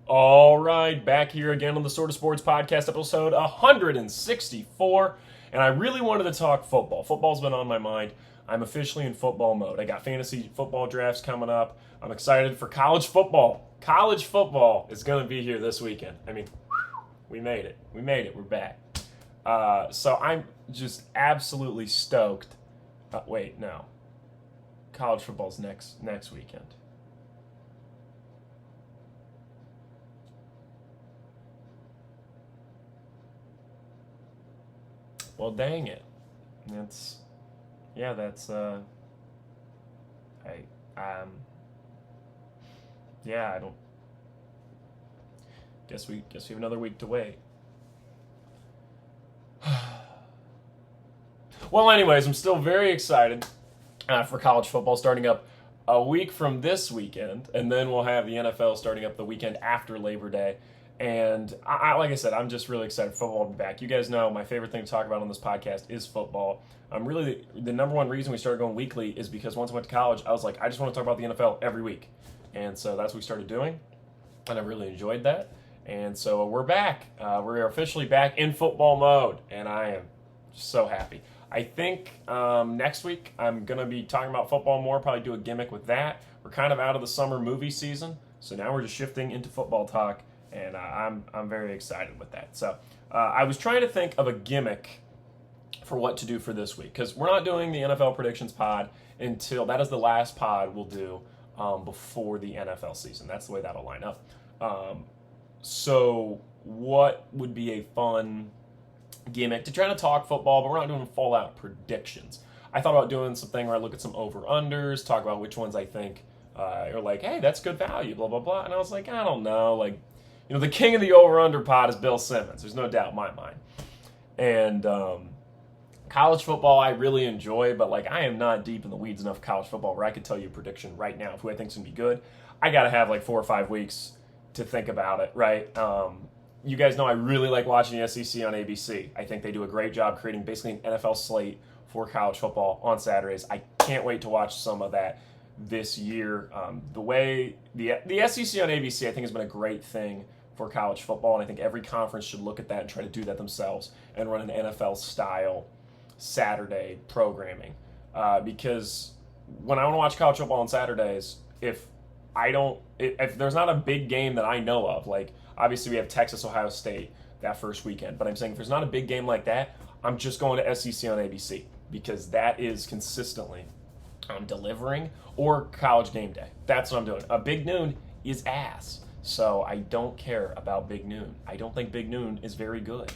All right, back here again on the Sort of Sports Podcast, episode 164. And I really wanted to talk football. Football's been on my mind. I'm officially in football mode. I got fantasy football drafts coming up. I'm excited for college football. College football is going to be here this weekend. I mean, we made it. We made it. We're back. So I'm just absolutely stoked. Wait, no. College football's next weekend. Well, dang it. I don't, guess we have another week to wait. Well, anyways, I'm still very excited for college football starting up a week from this weekend, and then we'll have the NFL starting up the weekend after Labor Day. And like I said, I'm just really excited for football to be back. You guys know my favorite thing to talk about on this podcast is football. Really, the number one reason we started going weekly is because once I went to college, I was like, I just want to talk about the NFL every week. And so that's what we started doing, and I really enjoyed that. And so we're back. We're officially back in football mode, and I am so happy. I think next week I'm going to be talking about football more, probably do a gimmick with that. We're kind of out of the summer movie season, so now we're just shifting into football talk. And I'm very excited with that. So I was trying to think of a gimmick for what to do for this week, because we're not doing the NFL predictions pod until that is the last pod we'll do before the NFL season. That's the way that'll line up. So what would be a fun gimmick to try to talk football, but we're not doing full out predictions. I thought about doing something where I look at some over-unders, talk about which ones I think are like, hey, that's good value, blah, blah, blah. And I was like, I don't know, like, you know, the king of the over-under pod is Bill Simmons. There's no doubt in my mind. And college football I really enjoy, but like I am not deep in the weeds enough college football where I could tell you a prediction right now of who I think is going to be good. I got to have like 4 or 5 weeks to think about it, right? You guys know I really like watching the SEC on ABC. I think they do a great job creating basically an NFL slate for college football on Saturdays. I can't wait to watch some of that this year. The way the SEC on ABC I think has been a great thing for college football, and I think every conference should look at that and try to do that themselves and run an NFL-style Saturday programming. Because when I want to watch college football on Saturdays, if there's not a big game that I know of, like obviously we have Texas, Ohio State that first weekend, but I'm saying if there's not a big game like that, I'm just going to SEC on ABC because that is consistently delivering, or college game day. That's what I'm doing. A big noon is ass. So I don't care about Big Noon. I don't think Big Noon is very good.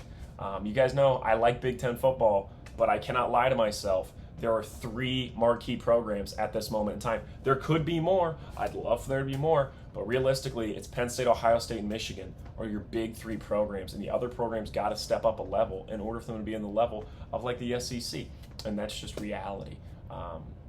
You guys know I like Big Ten football, but I cannot lie to myself. There are 3 marquee programs at this moment in time. There could be more. I'd love for there to be more. But realistically, it's Penn State, Ohio State, and Michigan are your big 3 programs. And the other programs got to step up a level in order for them to be in the level of like the SEC. And that's just reality.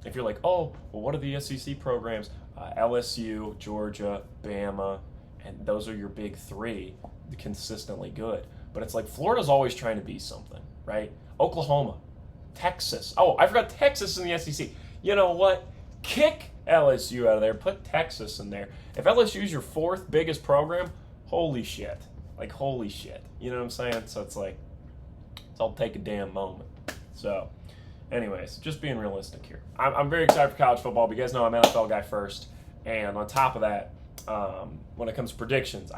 If you're like, oh, well, what are the SEC programs? LSU, Georgia, Bama, and those are your big 3, consistently good. But it's like Florida's always trying to be something, right? Oklahoma, Texas. Oh, I forgot Texas in the SEC. You know what? Kick LSU out of there. Put Texas in there. If LSU's your 4th biggest program, holy shit. Like, holy shit. You know what I'm saying? So it's like, I'll take a damn moment. So, anyways, just being realistic here. I'm very excited for college football, but you guys know I'm an NFL guy first. And on top of that, when it comes to predictions,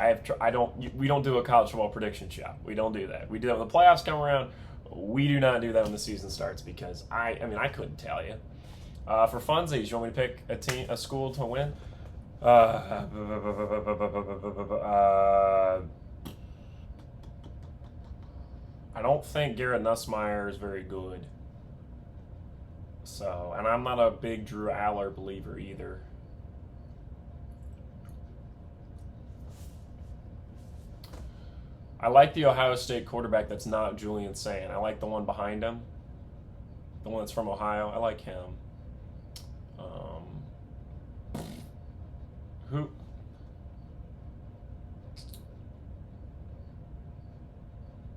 we don't do a college football prediction show. We don't do that. We do that when the playoffs come around. We do not do that when the season starts because I couldn't tell you. For funsies, you want me to pick a school to win? I don't think Garrett Nussmeier is very good. So, and I'm not a big Drew Aller believer either. I like the Ohio State quarterback that's not Julian Sayin. I like the one behind him. The one that's from Ohio. I like him. Who?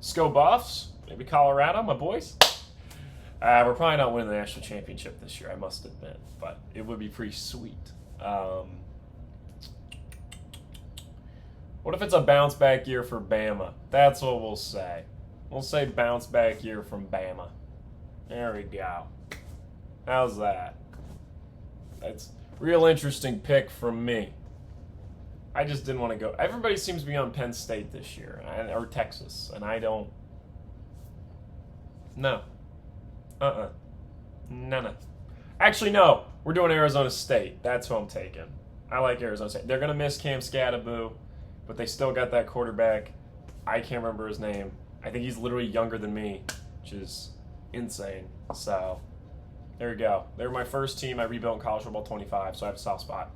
Sco Buffs? Maybe Colorado, my boys? We're probably not winning the national championship this year, I must admit. But it would be pretty sweet. What if it's a bounce back year for Bama? That's what we'll say. We'll say bounce back year from Bama. There we go. How's that? That's a real interesting pick from me. I just didn't want to go. Everybody seems to be on Penn State this year, or Texas, and I don't. No. No. Actually, no. We're doing Arizona State. That's who I'm taking. I like Arizona State. They're going to miss Cam Scatterboo, but they still got that quarterback. I can't remember his name. I think he's literally younger than me, which is insane. So, there we go. They're my first team I rebuilt in college football 25, so I have a soft spot.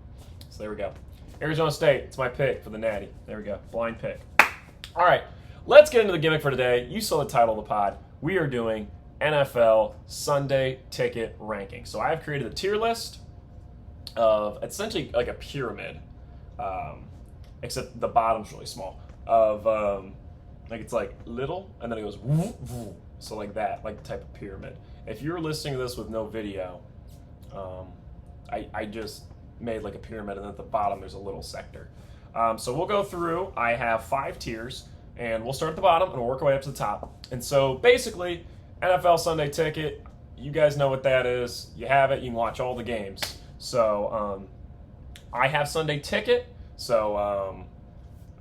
So, there we go. Arizona State. It's my pick for the Natty. There we go. Blind pick. All right. Let's get into the gimmick for today. You saw the title of the pod. We are doing NFL Sunday Ticket Ranking. So I've created a tier list of essentially like a pyramid, except the bottom's really small, of like it's like little, and then it goes woo, woo. So like that, like the type of pyramid. If you're listening to this with no video, I just made like a pyramid, and at the bottom there's a little sector. So we'll go through. I have 5 tiers, and we'll start at the bottom and we'll work our way up to the top. And so basically, NFL Sunday Ticket, you guys know what that is. You have it, you can watch all the games. So I have Sunday Ticket, so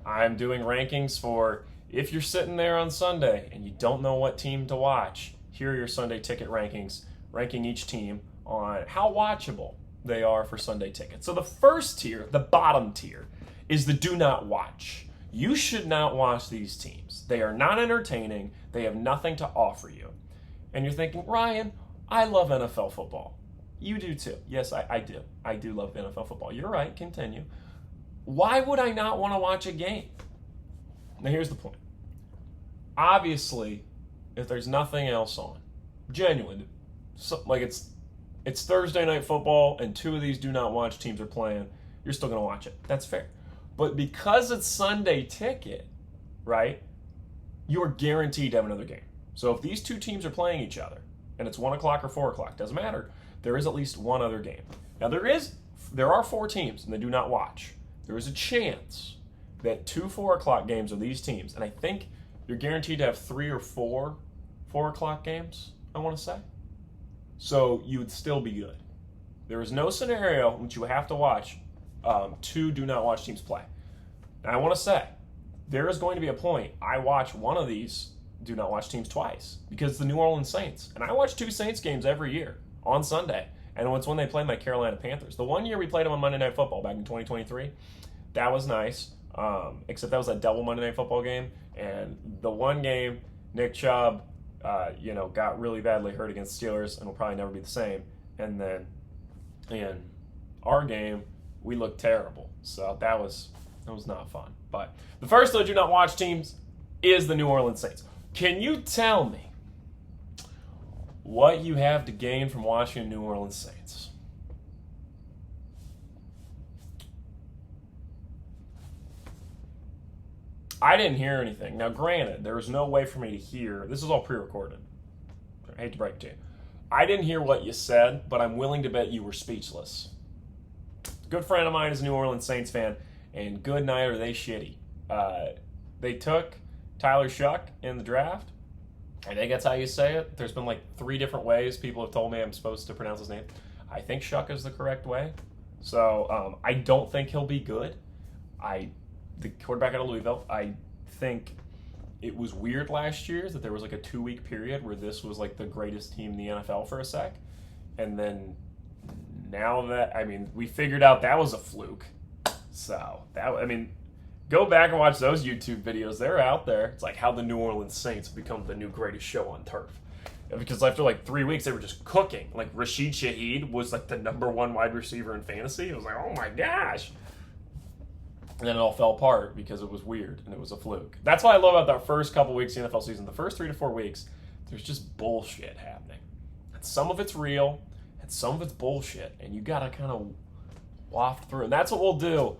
I'm doing rankings for if you're sitting there on Sunday and you don't know what team to watch, here are your Sunday Ticket rankings, ranking each team on how watchable they are for Sunday Ticket. So the first tier, the bottom tier, is the do not watch. You should not watch these teams. They are not entertaining. They have nothing to offer you. And you're thinking, Ryan, I love NFL football. You do too. Yes, I do. I do love NFL football. You're right. Continue. Why would I not want to watch a game? Now, here's the point. Obviously, if there's nothing else on, genuine, like it's Thursday night football and 2 of these do not watch teams are playing, you're still going to watch it. That's fair. But because it's Sunday Ticket, right, you are guaranteed to have another game. So if these 2 teams are playing each other, and it's 1 o'clock or 4 o'clock, doesn't matter, there is at least one other game. Now there are 4 teams, and they do not watch. There is a chance that 2 4 o'clock games are these teams, and I think you're guaranteed to have 3 or 4 4 o'clock games, I want to say. So you would still be good. There is no scenario in which you have to watch 2 do not watch teams play. Now I want to say, there is going to be a point I watch one of these do not watch teams twice, because it's the New Orleans Saints. And I watch 2 Saints games every year on Sunday. And it's when they play my Carolina Panthers. The one year we played them on Monday Night Football back in 2023, that was nice. Except that was a double Monday Night Football game. And the one game, Nick Chubb, got really badly hurt against Steelers and will probably never be the same. And then in our game, we looked terrible. So that was not fun. But the first of the do not watch teams is the New Orleans Saints. Can you tell me what you have to gain from watching New Orleans Saints? I didn't hear anything. Now, granted, there was no way for me to hear. This is all pre-recorded. I hate to break it to you. I didn't hear what you said, but I'm willing to bet you were speechless. A good friend of mine is a New Orleans Saints fan, and good night are they shitty. They took Tyler Shuck in the draft. I think that's how you say it. There's been like 3 different ways people have told me I'm supposed to pronounce his name. I think Shuck is the correct way. So I don't think he'll be good. The quarterback out of Louisville, I think it was weird last year that there was like a 2-week period where this was like the greatest team in the NFL for a sec. And then now that, we figured out that was a fluke. So, go back and watch those YouTube videos. They're out there. It's like how the New Orleans Saints become the new greatest show on turf. Because after like 3 weeks, they were just cooking. Like Rashid Shaheed was like the number 1 wide receiver in fantasy. It was like, oh my gosh. And then it all fell apart because it was weird and it was a fluke. That's what I love about that first couple weeks of the NFL season. The first 3 to 4 weeks, there's just bullshit happening. And some of it's real and some of it's bullshit. And you got to kind of waft through. And that's what we'll do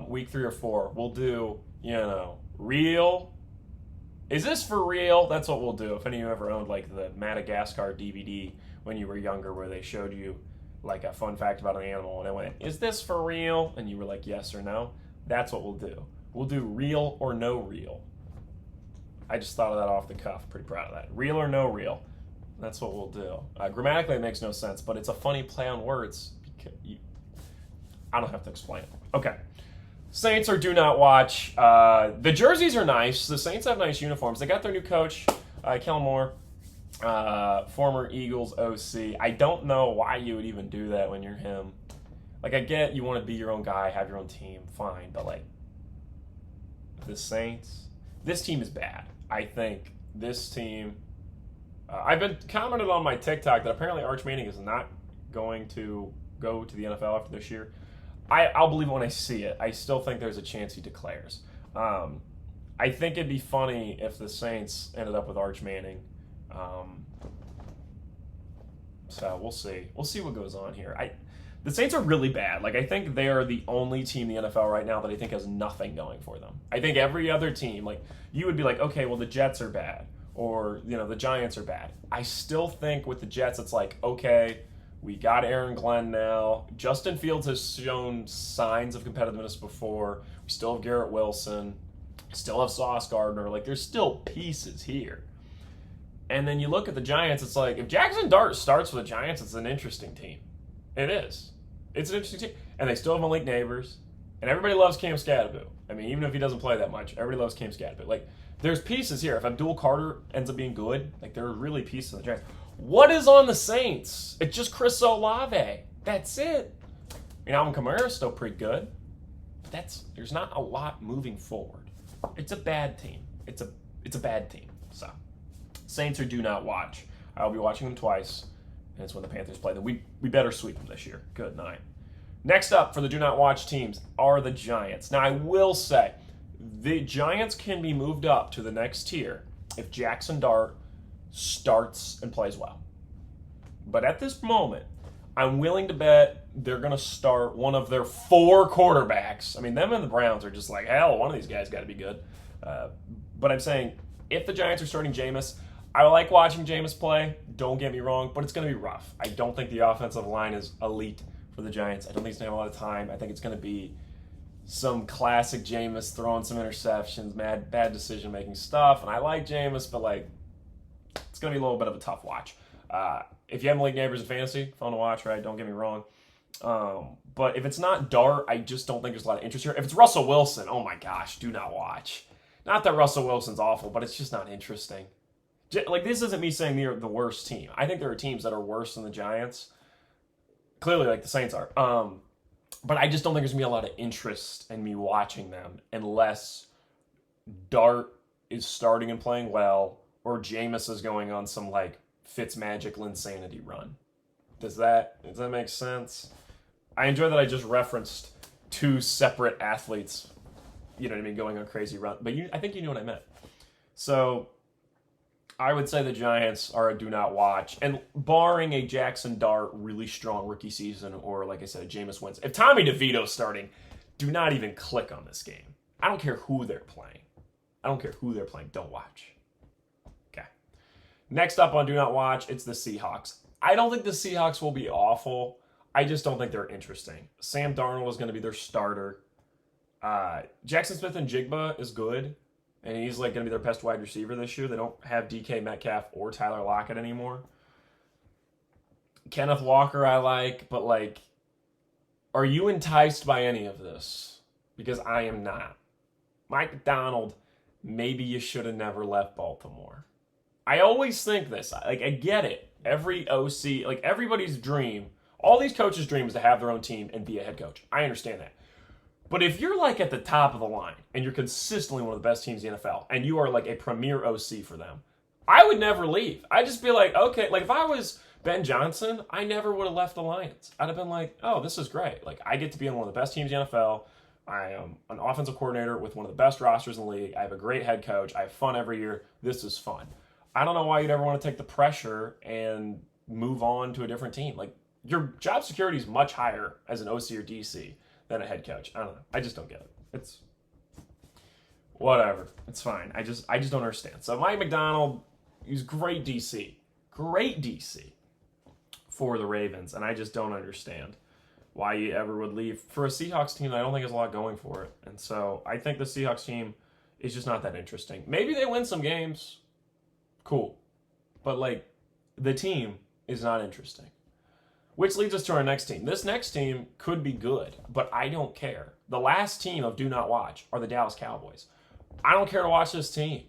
week 3 or 4. We'll do, real. Is this for real? That's what we'll do. If any of you ever owned like the Madagascar DVD when you were younger where they showed you like a fun fact about an animal and it went, is this for real? And you were like, yes or no. That's what we'll do. We'll do real or no real. I just thought of that off the cuff. Pretty proud of that. Real or no real. That's what we'll do. Grammatically, it makes no sense, but it's a funny play on words. I don't have to explain it. Okay. Saints or do not watch. The jerseys are nice. The Saints have nice uniforms. They got their new coach, Kellen Moore, former Eagles OC. I don't know why you would even do that when you're him. Like, I get you want to be your own guy, have your own team, fine. But, like, the Saints, this team is bad. I think this team, I've been commented on my TikTok that apparently Arch Manning is not going to go to the NFL after this year. I'll believe it when I see it. I still think there's a chance he declares. I think it'd be funny if the Saints ended up with Arch Manning. So we'll see. We'll see what goes on here. The Saints are really bad. Like, I think they are the only team in the NFL right now that I think has nothing going for them. I think every other team, like, you would be like, okay, well, the Jets are bad, or, you know, the Giants are bad. I still think with the Jets, it's like, okay, we got Aaron Glenn now. Justin Fields has shown signs of competitiveness before. We still have Garrett Wilson. Still have Sauce Gardner. Like, there's still pieces here. And then you look at the Giants, it's like, if Jackson Dart starts for the Giants, it's an interesting team. It is. It's an interesting team. And they still have Malik Neighbors. And everybody loves Cam Scadaboo. I mean, even if he doesn't play that much, everybody loves Cam Scadaboo. Like, there's pieces here. If Abdul Carter ends up being good, like, there are really pieces on the Giants. What is on the Saints? It's just Chris Olave. That's it. I mean, Alvin Kamara's still pretty good. But there's not a lot moving forward. It's a bad team. It's a bad team. So, Saints or do not watch. I'll be watching them twice, and it's when the Panthers play them. We better sweep them this year. Good night. Next up for the do not watch teams are the Giants. Now, I will say, the Giants can be moved up to the next tier if Jackson Dart starts and plays well. But at this moment, I'm willing to bet they're going to start one of their 4 quarterbacks. I mean, them and the Browns are just like, hell, one of these guys got to be good. But I'm saying, if the Giants are starting Jameis, I like watching Jameis play. Don't get me wrong, but it's going to be rough. I don't think the offensive line is elite for the Giants. I don't think it's going to have a lot of time. I think it's going to be some classic Jameis throwing some interceptions, bad decision-making stuff. And I like Jameis, but, like, it's going to be a little bit of a tough watch. If you have Malik Neighbors in fantasy, fun to watch, right? Don't get me wrong. But if it's not Dart, I just don't think there's a lot of interest here. If it's Russell Wilson, oh my gosh, do not watch. Not that Russell Wilson's awful, but it's just not interesting. Like, this isn't me saying they're the worst team. I think there are teams that are worse than the Giants. Clearly, like the Saints are. But I just don't think there's going to be a lot of interest in me watching them unless Dart is starting and playing well, or Jameis is going on some, like, Fitzmagical insanity run. Does that make sense? I enjoy that I just referenced 2 separate athletes, you know what I mean, going on crazy run. But I think you knew what I meant. So I would say the Giants are a do not watch. And barring a Jackson Dart really strong rookie season, or like I said, a Jameis Winston. If Tommy DeVito's starting, do not even click on this game. I don't care who they're playing. Don't watch. Okay. Next up on do not watch, it's the Seahawks. I don't think the Seahawks will be awful. I just don't think they're interesting. Sam Darnold is going to be their starter. Jackson Smith-Njigba is good, and he's like going to be their best wide receiver this year. They don't have DK Metcalf or Tyler Lockett anymore. Kenneth Walker I like, but, like, are you enticed by any of this? Because I am not. Mike Macdonald, maybe you should have never left Baltimore. I always think this. Like, I get it. Every OC, like, everybody's dream, all these coaches' dream is to have their own team and be a head coach. I understand that. But if you're, like, at the top of the line and you're consistently one of the best teams in the NFL and you are, like, a premier OC for them, I would never leave. I'd just be like, okay, like, if I was Ben Johnson, I never would have left the Lions. I'd have been like, oh, this is great. Like, I get to be in one of the best teams in the NFL. I am an offensive coordinator with one of the best rosters in the league. I have a great head coach. I have fun every year. This is fun. I don't know why you'd ever want to take the pressure and move on to a different team. Like, your job security is much higher as an OC or DC than a head coach. I don't know. I just don't get it. It's whatever. It's fine. I just don't understand. So Mike Macdonald, he's great DC for the Ravens, and I just don't understand why you ever would leave. For a Seahawks team, I don't think there's a lot going for it. And so I think the Seahawks team is just not that interesting. Maybe they win some games. Cool. But, like, the team is not interesting. Which leads us to our next team. This next team could be good, but I don't care. The last team of Do Not Watch are the Dallas Cowboys. I don't care to watch this team.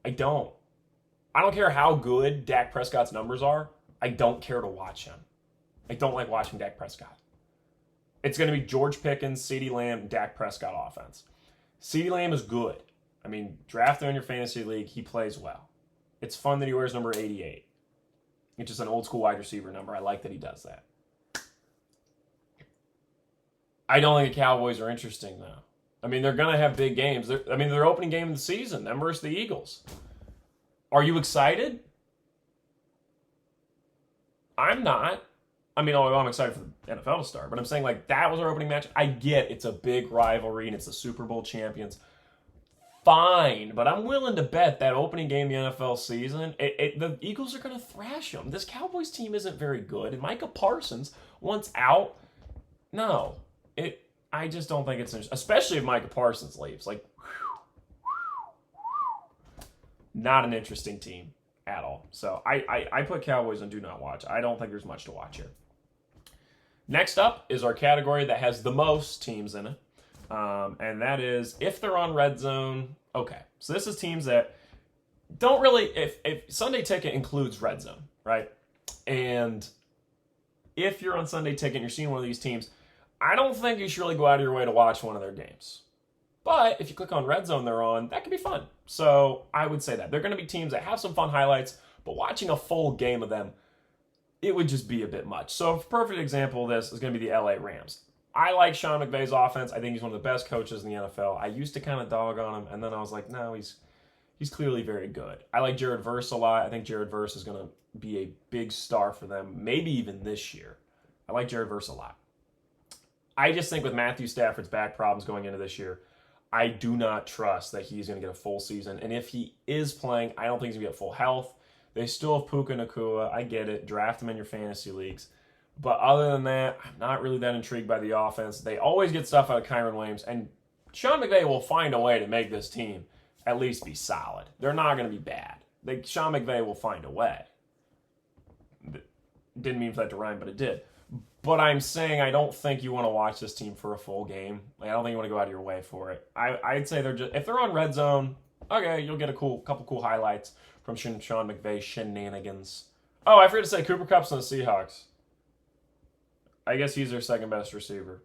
I don't. I don't care how good Dak Prescott's numbers are. I don't care to watch him. I don't like watching Dak Prescott. It's going to be George Pickens, CeeDee Lamb, Dak Prescott offense. CeeDee Lamb is good. I mean, draft him in your fantasy league. He plays well. It's fun that he wears number 88. It's just an old school wide receiver number. I like that he does that. I don't think the Cowboys are interesting, though. I mean, they're going to have big games. Their opening game of the season, them versus the Eagles. Are you excited? I'm not. I'm excited for the NFL to start, but I'm saying, like, that was our opening match. I get it's a big rivalry and it's the Super Bowl champions. Fine, but I'm willing to bet that opening game of the NFL season, the Eagles are going to thrash them. This Cowboys team isn't very good, and Micah Parsons, once out, no. I just don't think it's interesting, especially if Micah Parsons leaves. Like, not an interesting team at all. So I put Cowboys on Do Not Watch. I don't think there's much to watch here. Next up is our category that has the most teams in it. And that is if they're on Red Zone. Okay, so this is teams that don't really, if Sunday Ticket includes Red Zone, right? And if you're on Sunday Ticket and you're seeing one of these teams, I don't think you should really go out of your way to watch one of their games. But if you click on Red Zone they're on, that can be fun. So I would say that. They're going to be teams that have some fun highlights, but watching a full game of them, it would just be a bit much. So a perfect example of this is going to be the LA Rams. I like Sean McVay's offense. I think he's one of the best coaches in the NFL. I used to kind of dog on him, and then I was like, no, he's clearly very good. I like Jared Verse a lot. I think Jared Verse is going to be a big star for them, maybe even this year. I like Jared Verse a lot. I just think with Matthew Stafford's back problems going into this year, I do not trust that he's going to get a full season. And if he is playing, I don't think he's going to get full health. They still have Puka Nacua. I get it. Draft him in your fantasy leagues. But other than that, I'm not really that intrigued by the offense. They always get stuff out of Kyren Williams. And Sean McVay will find a way to make this team at least be solid. They're not going to be bad. Sean McVay will find a way. Didn't mean for that to rhyme, but it did. But I'm saying I don't think you want to watch this team for a full game. I don't think you want to go out of your way for it. I'd say if they're on Red Zone, okay, you'll get a couple cool highlights from Sean McVay shenanigans. Oh, I forgot to say Cooper Kupp's on the Seahawks. I guess he's their second best receiver.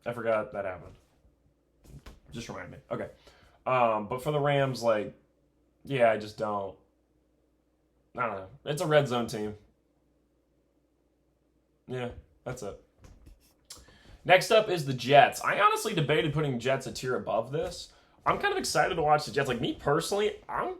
I forgot that happened. Just remind me. Okay. But for the Rams, I just don't. I don't know. It's a Red Zone team. Yeah, that's it. Next up is the Jets. I honestly debated putting Jets a tier above this. I'm kind of excited to watch the Jets. Like, me personally, I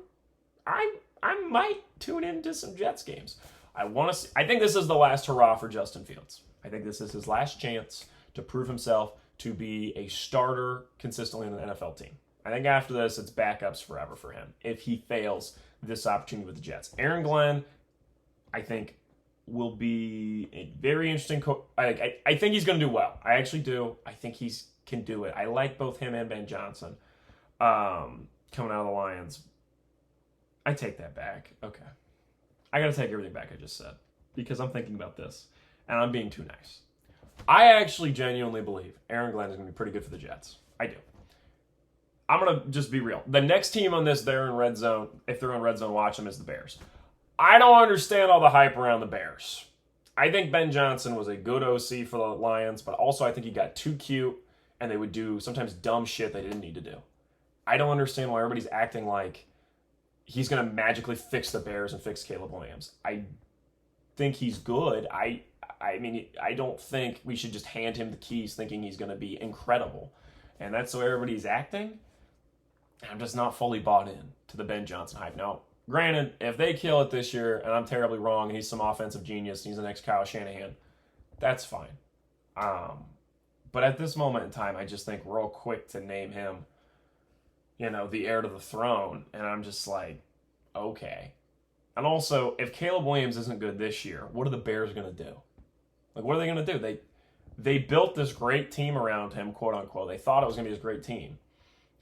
might tune into some Jets games. I want to see. I think this is the last hurrah for Justin Fields. I think this is his last chance to prove himself to be a starter consistently in an NFL team. I think after this, it's backups forever for him if he fails this opportunity with the Jets. Aaron Glenn, I think, will be a very interesting I think he's going to do well. I actually do. I think he can do it. I like both him and Ben Johnson coming out of the Lions. I take that back. Okay. I got to take everything back I just said because I'm thinking about this and I'm being too nice. I actually genuinely believe Aaron Glenn is going to be pretty good for the Jets. I do. I'm going to just be real. The next team on this, they're in Red Zone. If they're in Red Zone, watch them, is the Bears. I don't understand all the hype around the Bears. I think Ben Johnson was a good OC for the Lions, but also I think he got too cute and they would do sometimes dumb shit they didn't need to do. I don't understand why everybody's acting like he's going to magically fix the Bears and fix Caleb Williams. I think he's good. I mean, I don't think we should just hand him the keys thinking he's going to be incredible. And that's the way everybody's acting. I'm just not fully bought in to the Ben Johnson hype. Now, granted, if they kill it this year and I'm terribly wrong and he's some offensive genius and he's the next Kyle Shanahan, that's fine. But at this moment in time, I just think real quick to name him, the heir to the throne. And I'm just like, okay. And also, if Caleb Williams isn't good this year, what are the Bears going to do? Like, what are they going to do? they built this great team around him, quote unquote. They thought it was going to be this great team.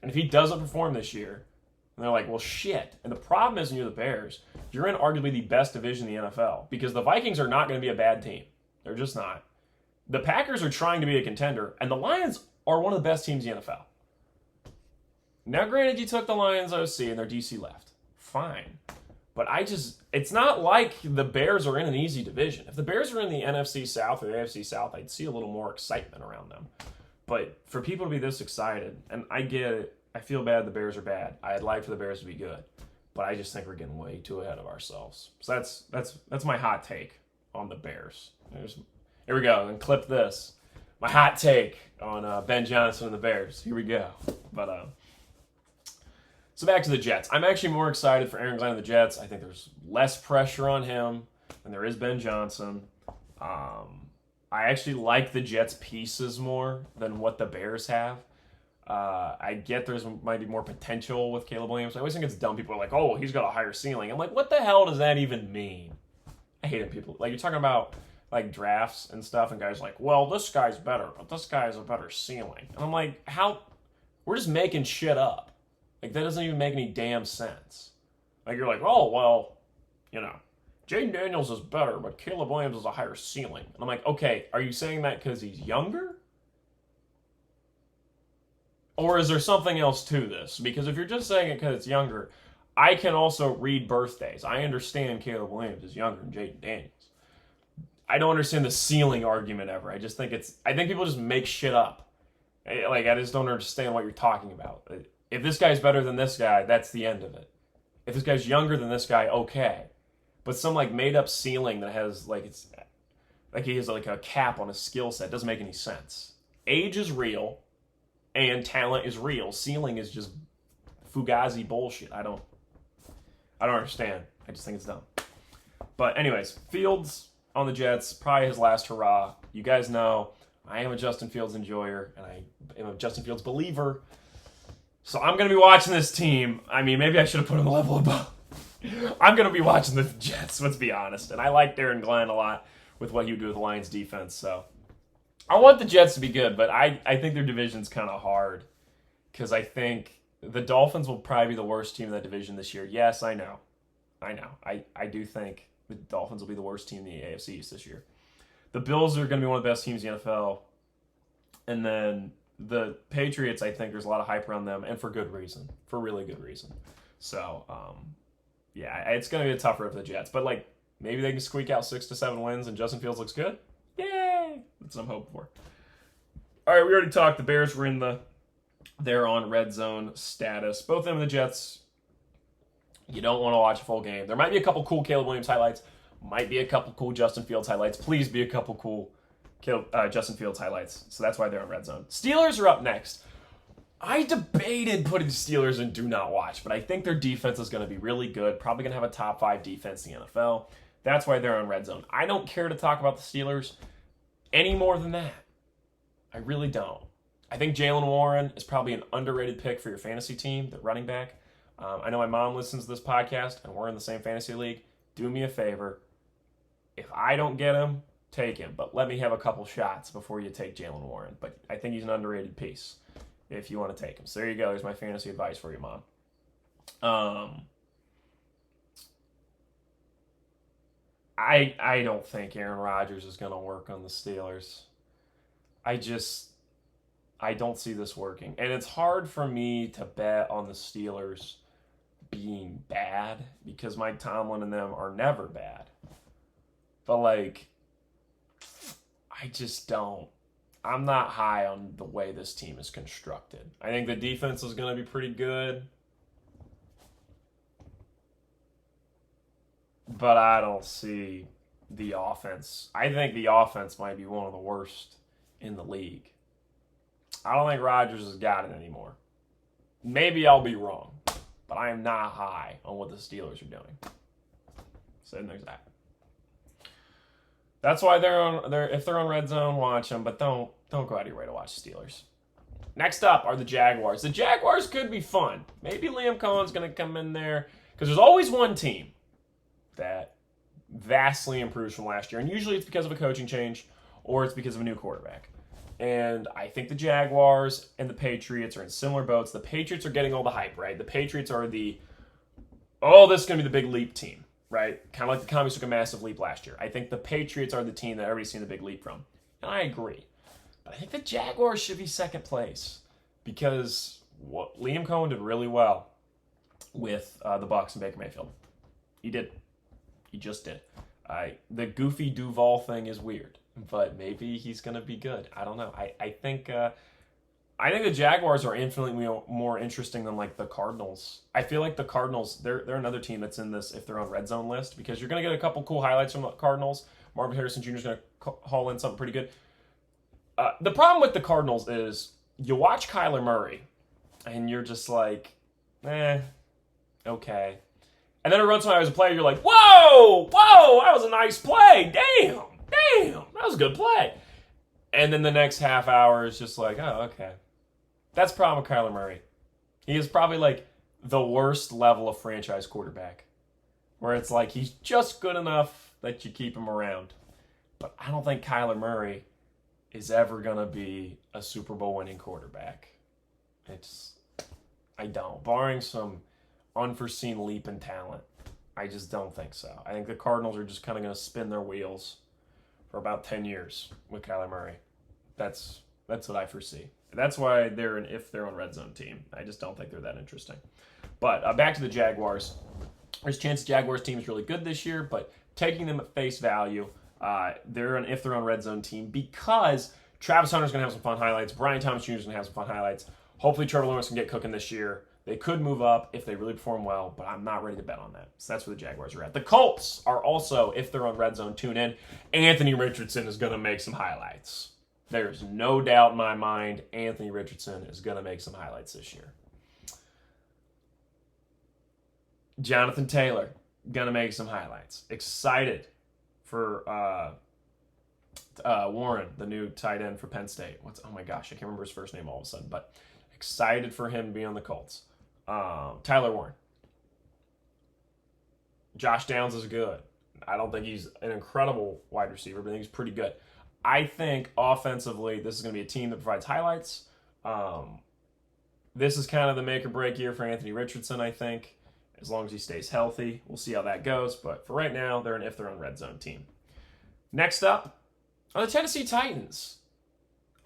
And if he doesn't perform this year, and they're like, well, shit. And the problem is when you're the Bears, you're in arguably the best division in the NFL because the Vikings are not going to be a bad team. They're just not. The Packers are trying to be a contender, and the Lions are one of the best teams in the NFL. Now, granted, you took the Lions OC and their DC left. Fine. But it's not like the Bears are in an easy division. If the Bears are in the NFC South or the AFC South, I'd see a little more excitement around them. But for people to be this excited, and I get it, I feel bad the Bears are bad. I'd like for the Bears to be good. But I just think we're getting way too ahead of ourselves. So that's my hot take on the Bears. Here we go, and clip this. My hot take on Ben Johnson and the Bears. Here we go. But so back to the Jets. I'm actually more excited for Aaron Glenn and the Jets. I think there's less pressure on him than there is Ben Johnson. I actually like the Jets' pieces more than what the Bears have. I get might be more potential with Caleb Williams. I always think it's dumb. People are like, oh, he's got a higher ceiling. I'm like, what the hell does that even mean? I hate it, people. Like, you're talking about like drafts and stuff, and guys are like, well, this guy's better, but this guy has a better ceiling. And I'm like, how? We're just making shit up. Like, that doesn't even make any damn sense. Like, you're like, oh, well, Jaden Daniels is better, but Caleb Williams has a higher ceiling. And I'm like, okay, are you saying that because he's younger? Or is there something else to this? Because if you're just saying it because it's younger, I can also read birthdays. I understand Caleb Williams is younger than Jaden Daniels. I don't understand the ceiling argument ever. I think people just make shit up. Like, I just don't understand what you're talking about. If this guy's better than this guy, that's the end of it. If this guy's younger than this guy, okay. But some like made up ceiling that has he has like a cap on his skill set doesn't make any sense. Age is real, and talent is real. Ceiling is just fugazi bullshit. I don't understand. I just think it's dumb. But anyways, Fields on the Jets, probably his last hurrah. You guys know I am a Justin Fields enjoyer, and I am a Justin Fields believer. So I'm going to be watching this team. I mean, maybe I should have put him a level above. I'm going to be watching the Jets, let's be honest. And I like Aaron Glenn a lot with what he would do with the Lions defense. So I want the Jets to be good, but I think their division's kind of hard because I think the Dolphins will probably be the worst team in that division this year. Yes, I know. I do think the Dolphins will be the worst team in the AFC East this year. The Bills are going to be one of the best teams in the NFL. And then the Patriots, I think there's a lot of hype around them, and for good reason. For really good reason. So, yeah, it's going to be a tougher for the Jets. But, like, maybe they can squeak out 6 to 7 wins and Justin Fields looks good. Yay! That's what I'm hoping for. All right, we already talked. The Bears were they're on red zone status. Both of them and the Jets, you don't want to watch a full game. There might be a couple cool Caleb Williams highlights. Might be a couple cool Justin Fields highlights. Please be a couple cool Justin Fields highlights. So that's why they're on red zone. Steelers are up next. I debated putting the Steelers in do not watch, but I think their defense is going to be really good. Probably going to have a top 5 defense in the NFL. That's why they're on red zone. I don't care to talk about the Steelers any more than that. I really don't. I think Jaylen Warren is probably an underrated pick for your fantasy team, the running back. I know my mom listens to this podcast, and we're in the same fantasy league. Do me a favor. If I don't get him, take him. But let me have a couple shots before you take Jaylen Warren. But I think he's an underrated piece if you want to take him. So there you go. There's my fantasy advice for you, Mom. I don't think Aaron Rodgers is going to work on the Steelers. I don't see this working. And it's hard for me to bet on the Steelers being bad because Mike Tomlin and them are never bad. But, like, I just don't. I'm not high on the way this team is constructed. I think the defense is going to be pretty good. But I don't see the offense. I think the offense might be one of the worst in the league. I don't think Rodgers has got it anymore. Maybe I'll be wrong, but I am not high on what the Steelers are doing. So there's that. That's why if they're on red zone, watch them, but don't go out of your way to watch the Steelers. Next up are the Jaguars. The Jaguars could be fun. Maybe Liam Cohen's going to come in there because there's always one team that vastly improves from last year, and usually it's because of a coaching change or it's because of a new quarterback. And I think the Jaguars and the Patriots are in similar boats. The Patriots are getting all the hype, right? The Patriots are this is going to be the big leap team, right? Kind of like the Commies took a massive leap last year. I think the Patriots are the team that everybody's seen the big leap from. And I agree. But I think the Jaguars should be second place because Liam Cohen did really well with the Bucs and Baker Mayfield. He did. He just did. The goofy Duval thing is weird, but maybe he's going to be good. I don't know. I think the Jaguars are infinitely more interesting than like the Cardinals. I feel like the Cardinals, they're another team that's in this if they're on red zone list because you're going to get a couple cool highlights from the Cardinals. Marvin Harrison Jr. is going to haul in something pretty good. The problem with the Cardinals is you watch Kyler Murray and you're just like, okay. And then every once in a while as a player, you're like, whoa, that was a nice play. Damn, that was a good play. And then the next half hour is just like, oh, okay. That's the problem with Kyler Murray. He is probably like the worst level of franchise quarterback, where it's like he's just good enough that you keep him around. But I don't think Kyler Murray is ever going to be a Super Bowl winning quarterback. I don't. Barring some unforeseen leap in talent, I just don't think so. I think the Cardinals are just kind of going to spin their wheels for about 10 years with Kyler Murray. That's what I foresee. That's why if they're on red zone team. I just don't think they're that interesting. But back to the Jaguars. There's a chance the Jaguars team is really good this year, but taking them at face value, if they're on red zone team because Travis Hunter's going to have some fun highlights. Brian Thomas Jr. is going to have some fun highlights. Hopefully Trevor Lawrence can get cooking this year. They could move up if they really perform well, but I'm not ready to bet on that. So that's where the Jaguars are at. The Colts are also, if they're on red zone, tune in. Anthony Richardson is going to make some highlights. There's no doubt in my mind Anthony Richardson is going to make some highlights this year. Jonathan Taylor, going to make some highlights. Excited for Warren, the new tight end for Penn State. Oh my gosh, I can't remember his first name all of a sudden, but excited for him to be on the Colts. Tyler Warren. Josh Downs is good. I don't think he's an incredible wide receiver, but I think he's pretty good. I think offensively, this is going to be a team that provides highlights. This is kind of the make or break year for Anthony Richardson, I think, as long as he stays healthy. We'll see how that goes, but for right now, if they're on red zone team. Next up, are the Tennessee Titans.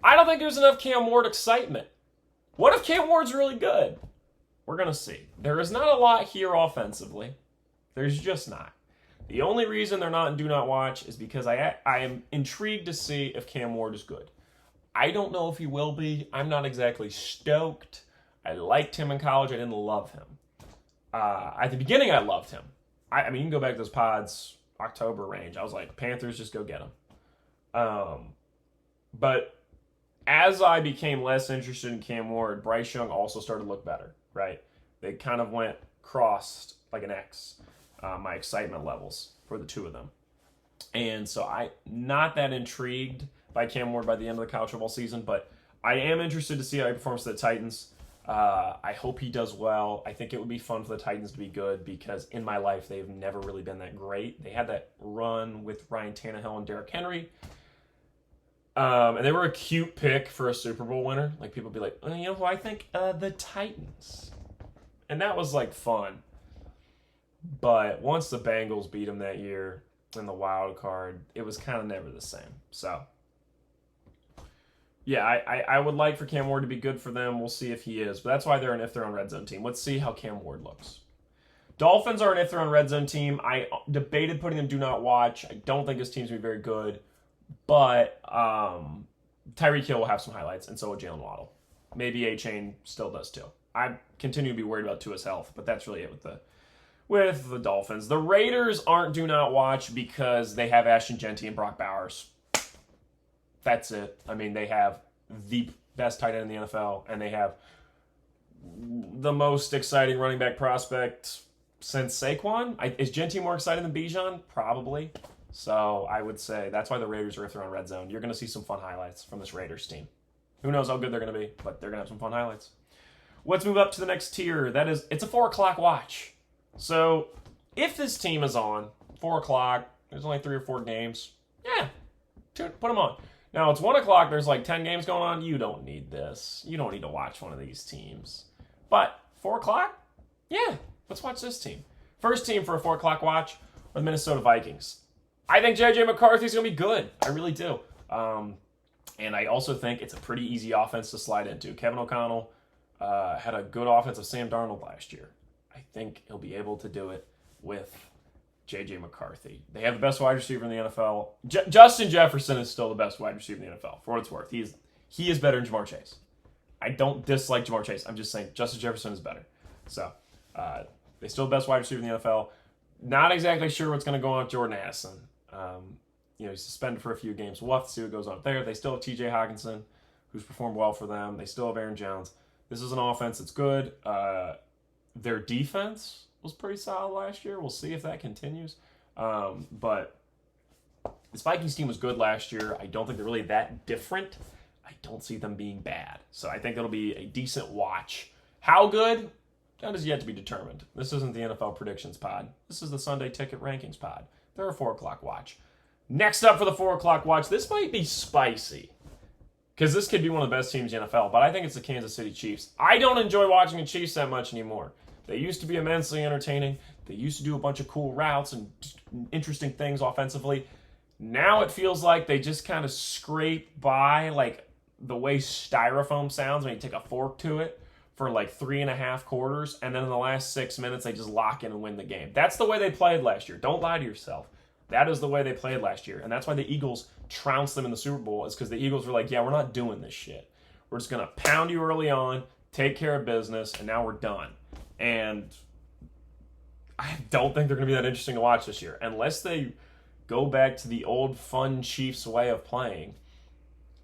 I don't think there's enough Cam Ward excitement. What if Cam Ward's really good? We're going to see. There is not a lot here offensively. There's just not. The only reason they're not in Do Not Watch is because I am intrigued to see if Cam Ward is good. I don't know if he will be. I'm not exactly stoked. I liked him in college. I didn't love him. At the beginning, I loved him. I mean, you can go back to those pods, October range. I was like, Panthers, just go get him. But as I became less interested in Cam Ward, Bryce Young also started to look better, right? They kind of went crossed like an X. My excitement levels for the two of them. And so I'm not that intrigued by Cam Ward by the end of the college football season, but I am interested to see how he performs to the Titans. I hope he does well. I think it would be fun for the Titans to be good because in my life, they've never really been that great. They had that run with Ryan Tannehill and Derrick Henry. And they were a cute pick for a Super Bowl winner. Like people would be like, you know who I think? The Titans. And that was like fun. But once the Bengals beat them that year in the wild card, it was kind of never the same. So, yeah, I would like for Cam Ward to be good for them. We'll see if he is. But that's why if they're on red zone team. Let's see how Cam Ward looks. Dolphins are an if they're on red zone team. I debated putting them Do Not Watch. I don't think this team's going to be very good. But Tyreek Hill will have some highlights, and so will Jalen Waddle. Maybe A-Chain still does too. I continue to be worried about Tua's health, but that's really it with the Dolphins. The Raiders aren't Do Not Watch because they have Ashton Genty and Brock Bowers. That's it. I mean, they have the best tight end in the NFL, and they have the most exciting running back prospect since Saquon. Is Genty more exciting than Bijan? Probably. So I would say that's why the Raiders are if they're on red zone. You're going to see some fun highlights from this Raiders team. Who knows how good they're going to be, but they're going to have some fun highlights. Let's move up to the next tier. It's a 4 o'clock watch. So if this team is on 4 o'clock, there's only 3 or 4 games. Yeah, Put them on. Now it's 1 o'clock. There's like 10 games going on. You don't need this. You don't need to watch one of these teams. But 4 o'clock, yeah, let's watch this team. First team for a 4 o'clock watch are the Minnesota Vikings. I think J.J. McCarthy's going to be good. I really do. And I also think it's a pretty easy offense to slide into. Kevin O'Connell had a good offense of Sam Darnold last year. I think he'll be able to do it with J.J. McCarthy. They have the best wide receiver in the NFL. Justin Jefferson is still the best wide receiver in the NFL, for what it's worth. He is better than Ja'Marr Chase. I don't dislike Ja'Marr Chase. I'm just saying Justin Jefferson is better. So, they still the best wide receiver in the NFL. Not exactly sure what's going to go on with Jordan Addison. He's suspended for a few games. We'll have to see what goes on there. They still have T.J. Hockenson, who's performed well for them. They still have Aaron Jones. This is an offense that's good. Their defense was pretty solid last year. We'll see if that continues. But this Vikings team was good last year. I don't think they're really that different. I don't see them being bad. So I think it'll be a decent watch. How good? That is yet to be determined. This isn't the NFL Predictions Pod. This is the Sunday Ticket Rankings Pod. They're a 4 o'clock watch. Next up for the 4 o'clock watch, this might be spicy. Because this could be one of the best teams in the NFL, but I think it's the Kansas City Chiefs. I don't enjoy watching the Chiefs that much anymore. They used to be immensely entertaining. They used to do a bunch of cool routes and interesting things offensively. Now it feels like they just kind of scrape by, like the way styrofoam sounds when you take a fork to it for like 3.5 quarters, and then in the last 6 minutes they just lock in and win the game. That's the way they played last year. Don't lie to yourself. That is the way they played last year, and that's why the Eagles trounced them in the Super Bowl, is because the Eagles were like, yeah, we're not doing this shit. We're just going to pound you early on, take care of business, and now we're done. And I don't think they're going to be that interesting to watch this year. Unless they go back to the old fun Chiefs way of playing,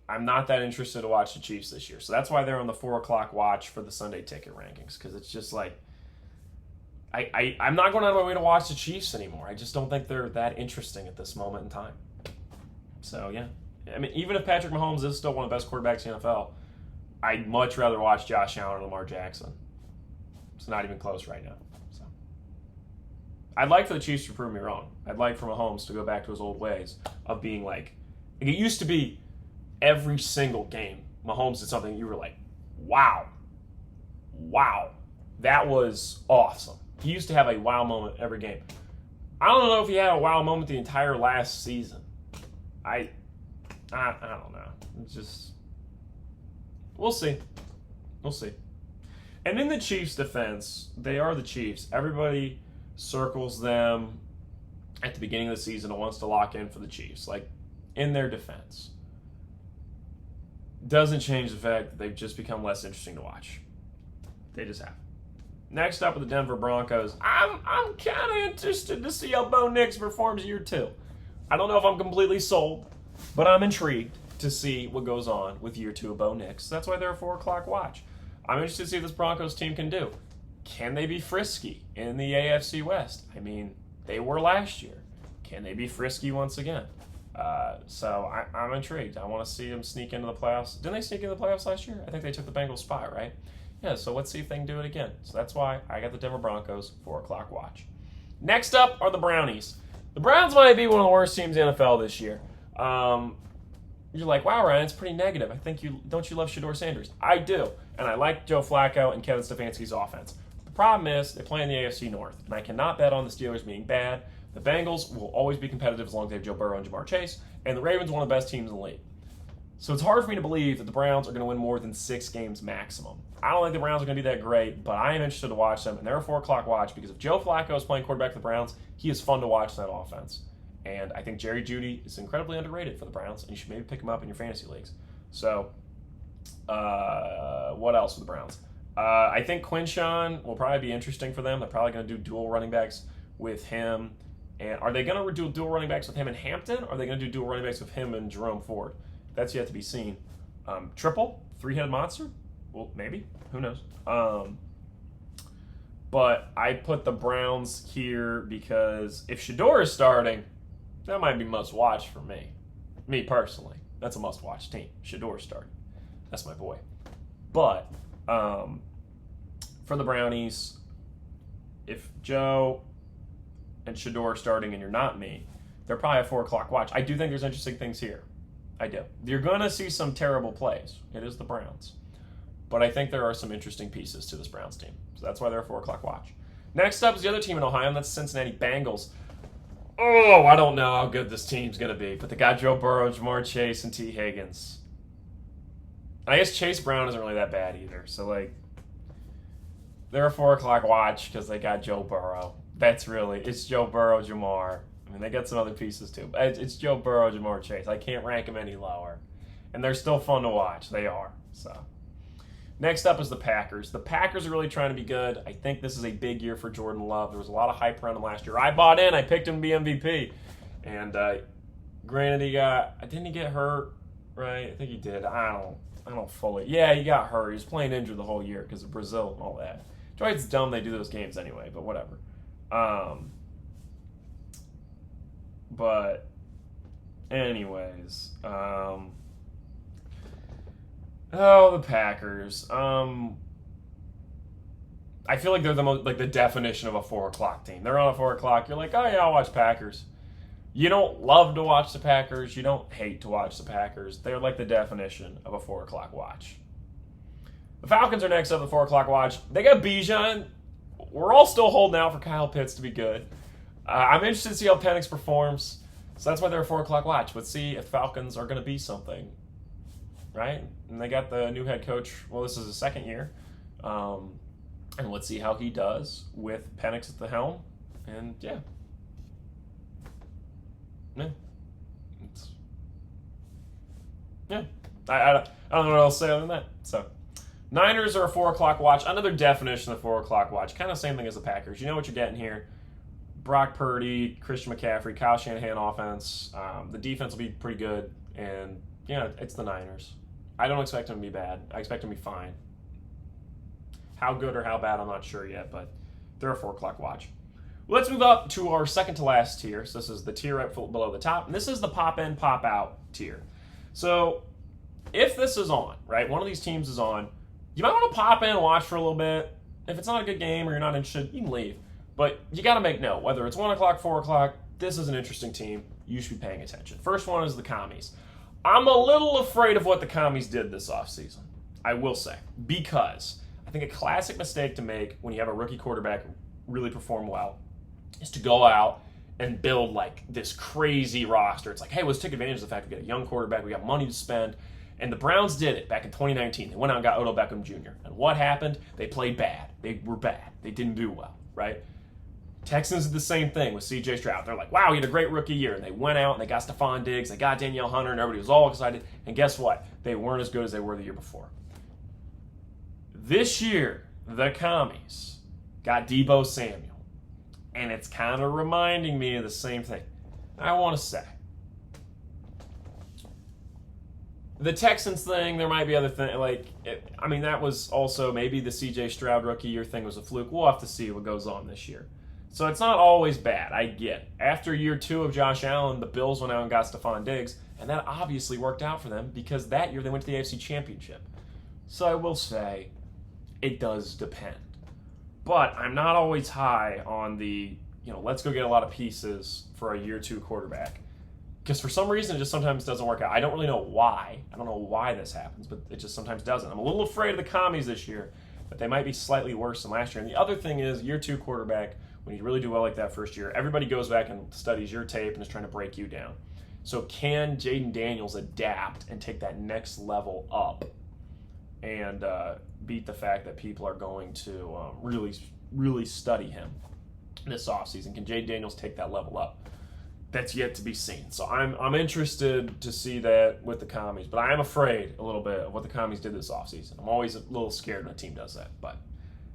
I'm not that interested to watch the Chiefs this year. So that's why they're on the 4 o'clock watch for the Sunday Ticket Rankings, because it's just like, I'm not going out of my way to watch the Chiefs anymore. I just don't think they're that interesting at this moment in time. So, yeah. I mean, even if Patrick Mahomes is still one of the best quarterbacks in the NFL, I'd much rather watch Josh Allen or Lamar Jackson. It's not even close right now. So, I'd like for the Chiefs to prove me wrong. I'd like for Mahomes to go back to his old ways of being like it used to be every single game, Mahomes did something you were like, wow, that was awesome. He used to have a wow moment every game. I don't know if he had a wow moment the entire last season. I don't know. It's just, we'll see. And in the Chiefs' defense, they are the Chiefs. Everybody circles them at the beginning of the season and wants to lock in for the Chiefs. Like, in their defense. Doesn't change the fact that they've just become less interesting to watch. They just have. Next up are the Denver Broncos. I'm kind of interested to see how Bo Nix performs year 2. I don't know if I'm completely sold, but I'm intrigued to see what goes on with year 2 of Bo Nix. That's why they're a 4 o'clock watch. I'm interested to see what this Broncos team can do. Can they be frisky in the AFC West? I mean, they were last year. Can they be frisky once again? So I'm intrigued. I want to see them sneak into the playoffs. Didn't they sneak into the playoffs last year? I think they took the Bengals spot, right? Yeah, so let's see if they can do it again. So that's why I got the Denver Broncos 4 o'clock watch. Next up are the Brownies. The Browns might be one of the worst teams in the NFL this year. You're like, wow, Ryan, it's pretty negative. Don't you love Shedeur Sanders? I do. And I like Joe Flacco and Kevin Stefanski's offense. The problem is they play in the AFC North, and I cannot bet on the Steelers being bad. The Bengals will always be competitive as long as they have Joe Burrow and Ja'Marr Chase, and the Ravens are one of the best teams in the league. So it's hard for me to believe that the Browns are going to win more than 6 games maximum. I don't think the Browns are going to be that great, but I am interested to watch them, and they're a 4 o'clock watch because if Joe Flacco is playing quarterback for the Browns, he is fun to watch in that offense. And I think Jerry Jeudy is incredibly underrated for the Browns, and you should maybe pick him up in your fantasy leagues. So, what else for the Browns? I think Quinshawn will probably be interesting for them. They're probably going to do dual running backs with him. And are they going to do dual running backs with him and Hampton, or are they going to do dual running backs with him and Jerome Ford? That's yet to be seen. Triple? 3-headed monster? Well, maybe. Who knows? But I put the Browns here because if Shedeur is starting, that might be must-watch for me. Me personally. That's a must-watch team. Shedeur starting. That's my boy. But for the Brownies, if Joe and Shedeur are starting and you're not me, they're probably a 4 o'clock watch. I do think there's interesting things here. I do. You're going to see some terrible plays. It is the Browns. But I think there are some interesting pieces to this Browns team. So that's why they're a 4 o'clock watch. Next up is the other team in Ohio, and that's the Cincinnati Bengals. Oh, I don't know how good this team's going to be, but they got Joe Burrow, Jamar Chase, and T. Higgins. I guess Chase Brown isn't really that bad either. So, like, they're a 4 o'clock watch because they got Joe Burrow. It's Joe Burrow, Jamar. I mean, they got some other pieces too. But it's Joe Burrow, Jamar Chase. I can't rank them any lower. And they're still fun to watch. They are. So, next up is the Packers. The Packers are really trying to be good. I think this is a big year for Jordan Love. There was a lot of hype around him last year. I bought in. I picked him to be MVP. And granted, didn't he get hurt? Right? I think he did. I don't fully. Yeah, he got hurt. He was playing injured the whole year because of Brazil and all that. It's dumb they do those games anyway, but whatever. But anyways, the Packers. I feel like they're the definition of a 4 o'clock team. They're on a 4 o'clock. You're like, oh yeah, I'll watch Packers. You don't love to watch the Packers. You don't hate to watch the Packers. They're like the definition of a 4 o'clock watch. The Falcons are next up, the 4 o'clock watch. They got Bijan. We're all still holding out for Kyle Pitts to be good. I'm interested to see how Penix performs. So that's why they're a 4 o'clock watch. Let's see if Falcons are going to be something. Right? And they got the new head coach. Well, this is his second year. And let's see how he does with Penix at the helm. And yeah. I don't know what else to say other than that. So, Niners are a 4 o'clock watch. Another definition of 4 o'clock watch. Kind of same thing as the Packers. You know what you're getting here. Brock Purdy, Christian McCaffrey, Kyle Shanahan offense. The defense will be pretty good. And, yeah, it's the Niners. I don't expect them to be bad. I expect them to be fine. How good or how bad, I'm not sure yet, but they're a 4 o'clock watch. Let's move up to our second to last tier. So this is the tier right below the top. And this is the pop in, pop out tier. So if this is on, right, one of these teams is on, you might want to pop in and watch for a little bit. If it's not a good game or you're not interested, you can leave. But you got to make note, whether it's 1 o'clock, 4 o'clock, this is an interesting team. You should be paying attention. First one is the Commies. I'm a little afraid of what the Commies did this offseason, I will say, because I think a classic mistake to make when you have a rookie quarterback really perform well is to go out and build like this crazy roster. It's like, hey, let's take advantage of the fact we got a young quarterback, we got money to spend. And the Browns did it back in 2019. They went out and got Odell Beckham Jr. And what happened? They played bad. They were bad. They didn't do well, right? Texans did the same thing with C.J. Stroud. They're like, wow, he had a great rookie year. And they went out and they got Stephon Diggs, they got Danielle Hunter, and everybody was all excited. And guess what? They weren't as good as they were the year before. This year, the Commies got Deebo Samuel. And it's kind of reminding me of the same thing. I want to say, the Texans thing, there might be other things. That was also maybe the C.J. Stroud rookie year thing was a fluke. We'll have to see what goes on this year. So it's not always bad. I get it. After year 2 of Josh Allen, the Bills went out and got Stephon Diggs, and that obviously worked out for them because that year they went to the AFC Championship. So I will say, it does depend. But I'm not always high on the, let's go get a lot of pieces for a year 2 quarterback. Because for some reason, it just sometimes doesn't work out. I don't really know why. I don't know why this happens, but it just sometimes doesn't. I'm a little afraid of the Commies this year, but they might be slightly worse than last year. And the other thing is, year 2 quarterback, when you really do well like that first year, everybody goes back and studies your tape and is trying to break you down. So can Jaden Daniels adapt and take that next level up and beat the fact that people are going to really, really study him this offseason? Can Jaden Daniels take that level up? That's yet to be seen. So I'm interested to see that with the Commies, but I am afraid a little bit of what the Commies did this offseason. I'm always a little scared when a team does that,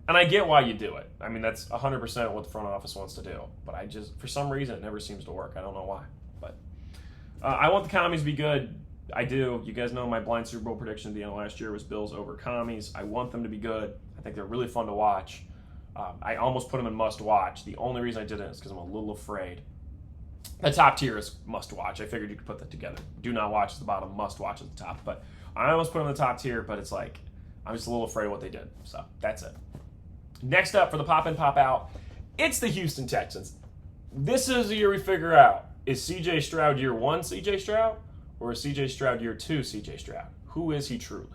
and I get why you do it. I mean, that's 100% what the front office wants to do, but for some reason, it never seems to work. I don't know why, but I want the Commies to be good. I do. You guys know my blind Super Bowl prediction at the end of last year was Bills over Commies. I want them to be good. I think they're really fun to watch. I almost put them in must watch. The only reason I didn't is because I'm a little afraid. The top tier is must watch. I figured you could put that together. Do not watch at the bottom, must watch at the top. But I almost put them in the top tier, but it's like I'm just a little afraid of what they did. So that's it. Next up for the pop in, pop out, it's the Houston Texans. This is the year we figure out, is C.J. Stroud year 1 C.J. Stroud, Or is CJ Stroud year 2 CJ Stroud? Who is he truly?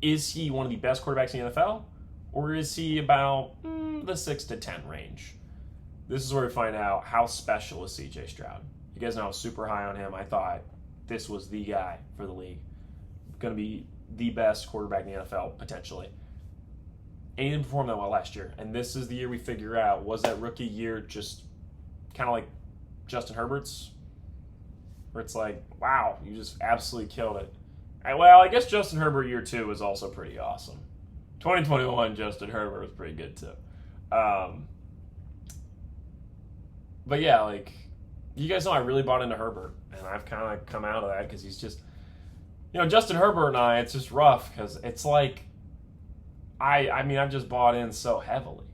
Is he one of the best quarterbacks in the NFL? Or is he about the 6 to 10 range? This is where we find out how special is CJ Stroud. You guys know I was super high on him. I thought this was the guy for the league. Going to be the best quarterback in the NFL, potentially. And he didn't perform that well last year. And this is the year we figure out, was that rookie year just kind of like Justin Herbert's? Where it's like, wow, you just absolutely killed it. And, well, I guess Justin Herbert year 2 was also pretty awesome. 2021 Justin Herbert was pretty good too. But yeah, like, you guys know I really bought into Herbert, and I've kind of come out of that because he's just, Justin Herbert and I, it's just rough because it's like, I mean, I've just bought in so heavily.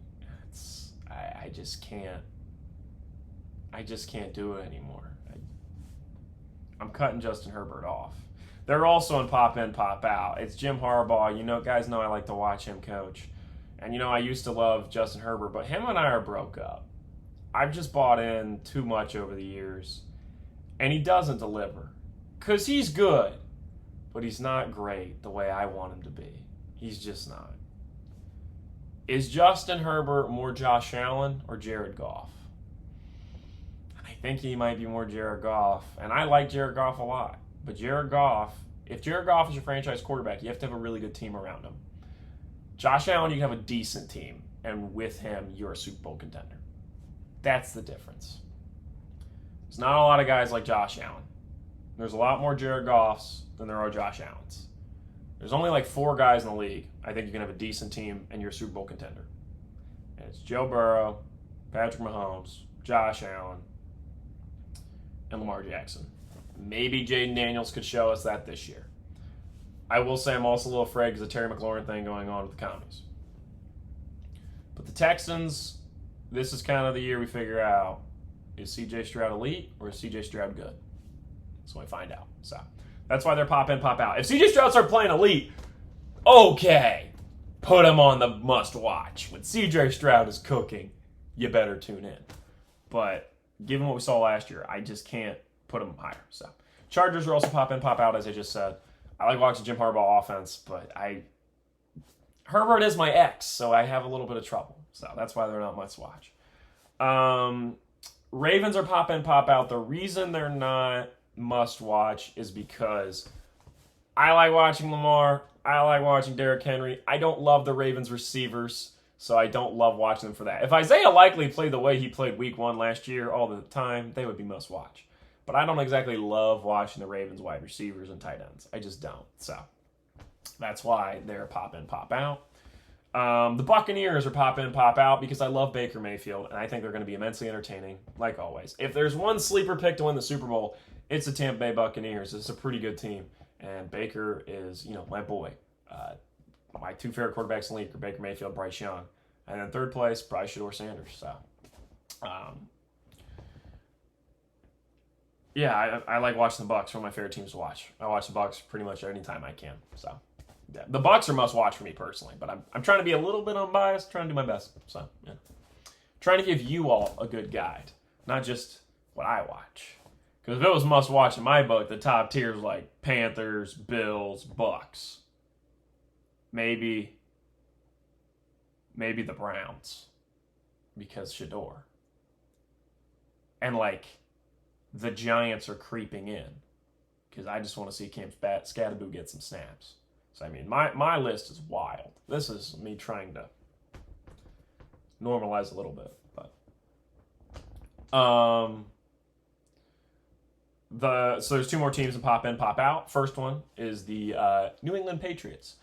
I just can't do it anymore. I'm cutting Justin Herbert off. They're also in pop in, pop out. It's Jim Harbaugh. Guys know I like to watch him coach. And, I used to love Justin Herbert, but him and I are broke up. I've just bought in too much over the years. And he doesn't deliver. Because he's good, but he's not great the way I want him to be. He's just not. Is Justin Herbert more Josh Allen or Jared Goff? I think he might be more Jared Goff. And I like Jared Goff a lot. But Jared Goff, if Jared Goff is your franchise quarterback, you have to have a really good team around him. Josh Allen, you can have a decent team. And with him, you're a Super Bowl contender. That's the difference. There's not a lot of guys like Josh Allen. There's a lot more Jared Goffs than there are Josh Allens. There's only like 4 guys in the league. I think you can have a decent team and you're a Super Bowl contender. And it's Joe Burrow, Patrick Mahomes, Josh Allen, and Lamar Jackson. Maybe Jaden Daniels could show us that this year. I will say I'm also a little afraid because of the Terry McLaurin thing going on with the commies. But the Texans, this is kind of the year we figure out, is CJ Stroud elite or is CJ Stroud good? So we find out. So that's why they're pop in, pop out. If CJ Stroud starts playing elite, okay, put him on the must watch. When CJ Stroud is cooking, you better tune in. But given what we saw last year, I just can't put him higher. So Chargers are also pop in, pop out, as I just said. I like watching Jim Harbaugh offense, but Herbert is my ex, so I have a little bit of trouble. So that's why they're not much watch. Ravens are pop in, pop out. The reason they're not must watch is because I like watching Lamar. I like watching Derrick Henry. I don't love the Ravens receivers, so I don't love watching them for that. If Isaiah Likely played the way he played week 1 last year all the time, they would be must watch. But I don't exactly love watching the Ravens wide receivers and tight ends. I just don't. So that's why they're pop in, pop out. The Buccaneers are pop in, pop out because I love Baker Mayfield, and I think they're going to be immensely entertaining, like always. If there's one sleeper pick to win the Super Bowl, it's the Tampa Bay Buccaneers. It's a pretty good team, and Baker is, my boy. My 2 favorite quarterbacks in the league are Baker Mayfield, Bryce Young. And then third place, Bryce Shador Sanders. So, yeah, I like watching the Bucs. One of my favorite teams to watch. I watch the Bucs pretty much any time I can. So, yeah, the Bucs are must watch for me personally. But I'm trying to be a little bit unbiased, trying to do my best. So, yeah, trying to give you all a good guide, not just what I watch. Because if it was must watch in my book, the top tiers like Panthers, Bills, Bucs. Maybe the Browns because Shador. And the Giants are creeping in because I just want to see Cam Scatterboo get some snaps. So, I mean, my list is wild. This is me trying to normalize a little bit. But so there's 2 more teams in pop in, pop out. First one is the New England Patriots.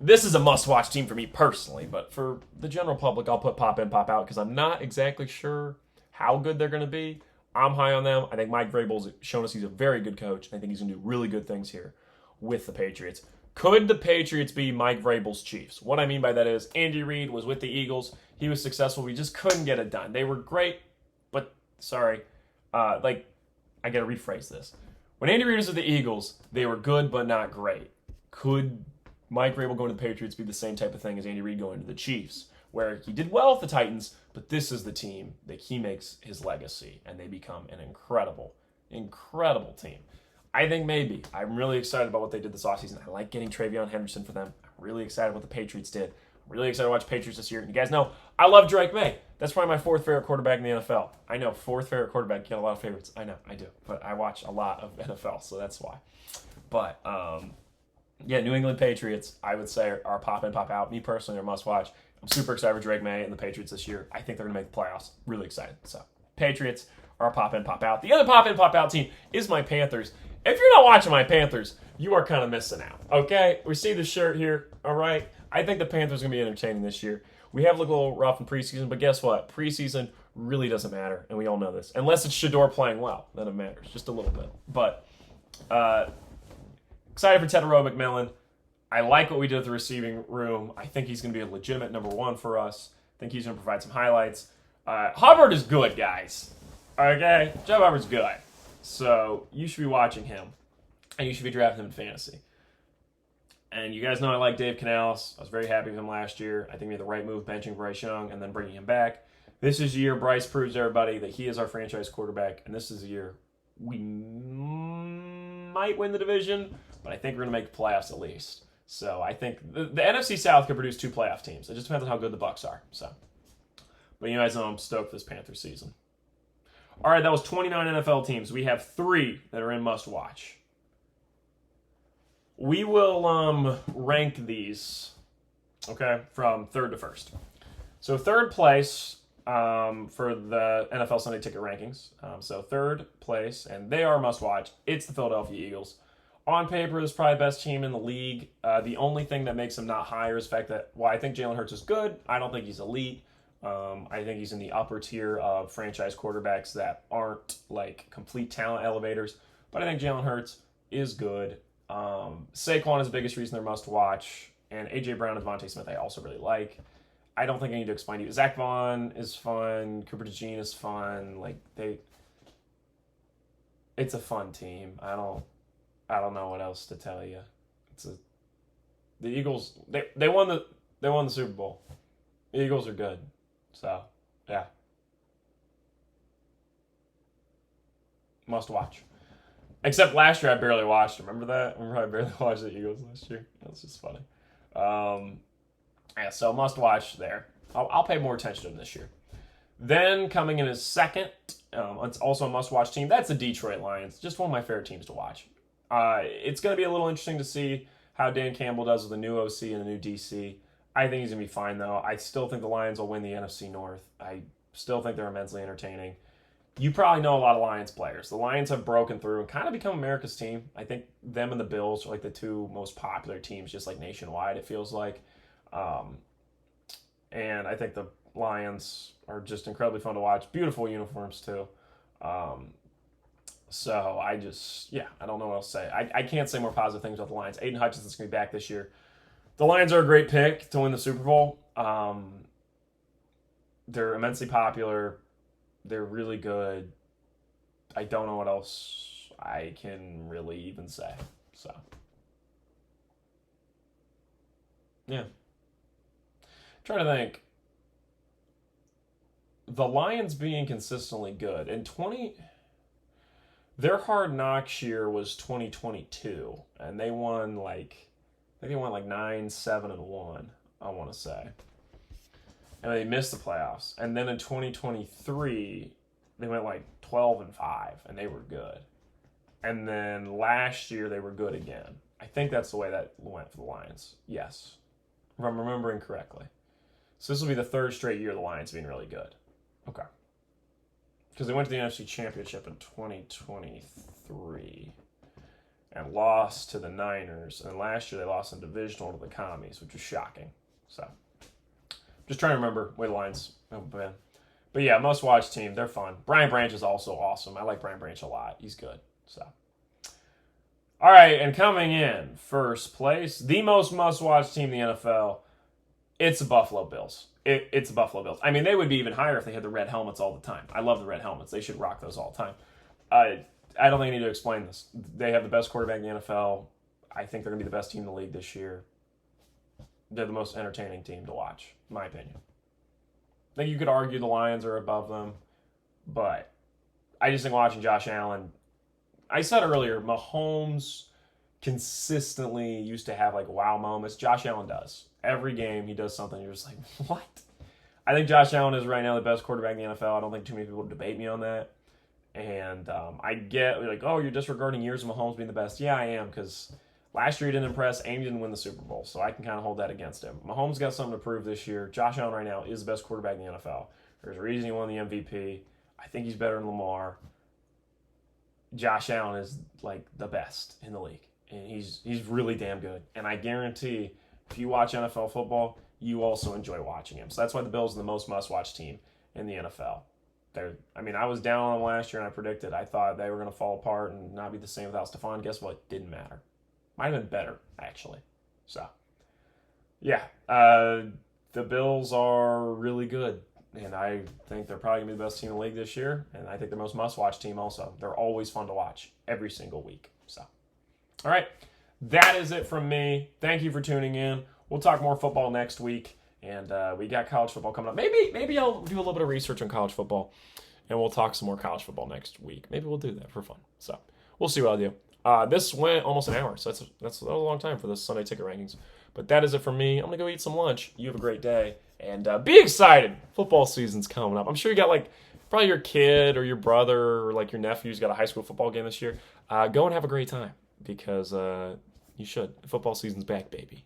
This is a must-watch team for me personally, but for the general public, I'll put pop in, pop out because I'm not exactly sure how good they're going to be. I'm high on them. I think Mike Vrabel's shown us he's a very good coach, and I think he's going to do really good things here with the Patriots. Could the Patriots be Mike Vrabel's Chiefs? What I mean by that is Andy Reid was with the Eagles. He was successful. We just couldn't get it done. They were great, but sorry. I got to rephrase this. When Andy Reid was with the Eagles, they were good but not great. Could Mike Vrabel going to the Patriots be the same type of thing as Andy Reid going to the Chiefs, where he did well with the Titans, but this is the team that he makes his legacy, and they become an incredible, incredible team. I think maybe. I'm really excited about what they did this offseason. I like getting Travion Henderson for them. I'm really excited what the Patriots did. I'm really excited to watch Patriots this year. And you guys know, I love Drake May. That's probably my fourth favorite quarterback in the NFL. I know, fourth favorite quarterback. You got a lot of favorites. I know, I do. But I watch a lot of NFL, so that's why. But, yeah, New England Patriots, I would say, are pop in, pop out. Me personally, are must watch. I'm super excited for Drake May and the Patriots this year. I think they're going to make the playoffs. Really excited. So, Patriots are a pop in, pop out. The other pop in, pop out team is my Panthers. If you're not watching my Panthers, you are kind of missing out. Okay? We see the shirt here. All right? I think the Panthers are going to be entertaining this year. We have looked a little rough in preseason, but guess what? Preseason really doesn't matter, and we all know this. Unless it's Shador playing well, then it matters. Just a little bit. But, excited for Tetairoa McMillan. I like what we did at the receiving room. I think he's going to be a legitimate number one for us. I think he's going to provide some highlights. Hubbard is good, guys. Okay? Joe Hubbard's good. So you should be watching him. And you should be drafting him in fantasy. And you guys know I like Dave Canales. I was very happy with him last year. I think we made the right move benching Bryce Young and then bringing him back. This is the year Bryce proves to everybody that he is our franchise quarterback. And this is the year we might win the division, but I think we're going to make the playoffs at least. So I think the NFC South could produce 2 playoff teams. It just depends on how good the Bucs are. So, but you guys know I'm stoked this Panthers season. All right, that was 29 NFL teams. We have 3 that are in must-watch. We will rank these, okay, from third to first. So third place for the NFL Sunday Ticket rankings. So third place, and they are must-watch. It's the Philadelphia Eagles. On paper, it's probably the best team in the league. The only thing that makes them not higher is the fact that, while I think Jalen Hurts is good, I don't think he's elite. I think he's in the upper tier of franchise quarterbacks that aren't like complete talent elevators. But I think Jalen Hurts is good. Saquon is the biggest reason they're must watch. And A.J. Brown and Devontae Smith I also really like. I don't think I need to explain to you. Zach Vaughn is fun. Cooper DeJean is fun. It's a fun team. I don't know what else to tell you. The Eagles. They won the Super Bowl. The Eagles are good. So, yeah. Must watch. Except last year I barely watched. Remember that? Remember I barely watched the Eagles last year? That was just funny. Yeah, so must watch there. I'll pay more attention to them this year. Then coming in as second, it's also a must watch team. That's the Detroit Lions. Just one of my favorite teams to watch. It's going to be a little interesting to see how Dan Campbell does with the new OC and the new DC. I think he's going to be fine, though. I still think the Lions will win the NFC North. I still think they're immensely entertaining. You probably know a lot of Lions players. The Lions have broken through and kind of become America's team. I think them and the Bills are like the 2 most popular teams, just like nationwide, it feels like. And I think the Lions are just incredibly fun to watch. Beautiful uniforms, too. So I don't know what else to say. I can't say more positive things about the Lions. Aiden Hutchinson's going to be back this year. The Lions are a great pick to win the Super Bowl. They're immensely popular. They're really good. I don't know what else I can really even say. So, yeah. Trying to think. The Lions being consistently good. Their Hard Knocks year was 2022, and they won I think they won 9-7-1, I want to say. And they missed the playoffs. And then in 2023, they went 12-5, and they were good. And then last year, they were good again. I think that's the way that went for the Lions. Yes. If I'm remembering correctly. So this will be the 3rd straight year of the Lions being really good. Okay. Because they went to the NFC Championship in 2023 and lost to the Niners. And last year, they lost in divisional to the Commies, which was shocking. So, just trying to remember where the Lions have been. But yeah, must-watch team. They're fun. Brian Branch is also awesome. I like Brian Branch a lot. He's good. So, all right, and coming in first place, the most must-watch team in the NFL, it's the Buffalo Bills. It's the Buffalo Bills. I mean, they would be even higher if they had the red helmets all the time. I love the red helmets. They should rock those all the time. I don't think I need to explain this. They have the best quarterback in the NFL. I think they're going to be the best team in the league this year. They're the most entertaining team to watch, in my opinion. I think you could argue the Lions are above them, but I just think watching Josh Allen, I said earlier, Mahomes consistently used to have like wow moments. Josh Allen does. Every game he does something. You're just like, what? I think Josh Allen is right now the best quarterback in the NFL. I don't think too many people debate me on that. And I get like, oh, you're disregarding years of Mahomes being the best. Yeah, I am, because last year he didn't impress and he didn't win the Super Bowl, so I can kind of hold that against him. Mahomes got something to prove this year. Josh Allen right now is the best quarterback in the NFL. There's a reason he won the MVP. I think he's better than Lamar. Josh Allen is like the best in the league, and he's really damn good. And I guarantee, if you watch NFL football, you also enjoy watching him. So that's why the Bills are the most must-watch team in the NFL. I was down on them last year, and I predicted. I thought they were going to fall apart and not be the same without Stephon. Guess what? It didn't matter. Might have been better, actually. So, yeah. The Bills are really good, and I think they're probably going to be the best team in the league this year, and I think they're most must-watch team also. They're always fun to watch every single week. So, all right. That is it from me. Thank you for tuning in. We'll talk more football next week. And we got college football coming up. Maybe I'll do a little bit of research on college football, and we'll talk some more college football next week. Maybe we'll do that for fun. So we'll see what I'll do. This went almost an hour, so that's a long time for this Sunday ticket rankings. But that is it from me. I'm gonna go eat some lunch. You have a great day, and be excited. Football season's coming up. I'm sure you got like probably your kid or your brother or like your nephew's got a high school football game this year. Go and have a great time, because you should. Football season's back, baby.